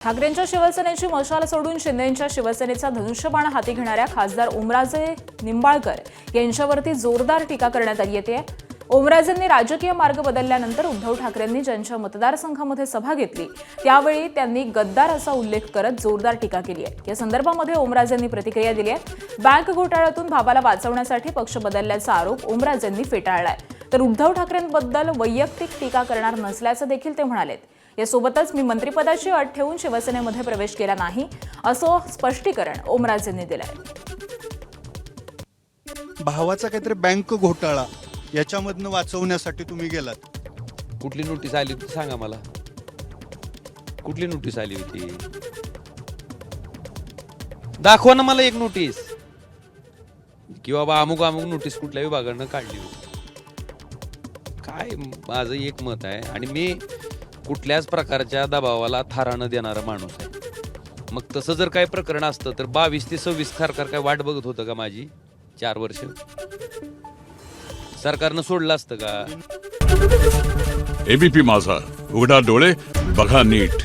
ठाकरेंच्या शिवसेनेची मशाल सोडून शिंदेंच्या शिवसेनेचा धनुष्यबाण हाती घेणाऱ्या खासदार ओमराजे निंबाळकर यांच्यावरती जोरदार टीका करण्यात आली आहे। ओमराजेंनी राजकीय मार्ग बदलल्यानंतर उद्धव ठाकरेंनी ज्यांच्या मतदारसंघामध्ये सभा घेतली त्यावेळी त्यांनी गद्दार असा उल्लेख करत जोरदार टीका केली आहे। या संदर्भामध्ये ओमराजेंनी प्रतिक्रिया दिली आहे। बँक घोटाळ्यातून भावाला वाचवण्यासाठी पक्ष बदलल्याचा आरोप ओमराजेंनी फेटाळलाय, तर उद्धव ठाकरेंबद्दल वैयक्तिक टीका करणार नसल्याचं देखील ते म्हणाले। यासोबतच मी मंत्रिपदाची अट ठेवून शिवसेनेमध्ये प्रवेश केला नाही असं स्पष्टीकरण ओमराजेंनी दिलंय। भावाचा काहीतरी बँक घोटाळा याच्यामधनं वाचवण्यासाठी तुम्ही गेलात। कुठली नोटीस आली होती सांगा मला, कुठली नोटीस आली होती दाखवा ना मला एक नोटीस, की बाबा अमुक अमुक नोटीस कुठल्या विभागानं काढली होती। काय माझं एक मत आहे आणि मी कुठल्याच प्रकारच्या दबावाला थारा न देणारा माणूस आहे। मग तसं जर काही प्रकरण असतं तर 22 ते 26 खारकर काय वाट बघत होतं का माझी 4 वर्ष? सरकारनं सोडलं असतं का? एबीपी माझा, उघडा डोळे बघा नीट।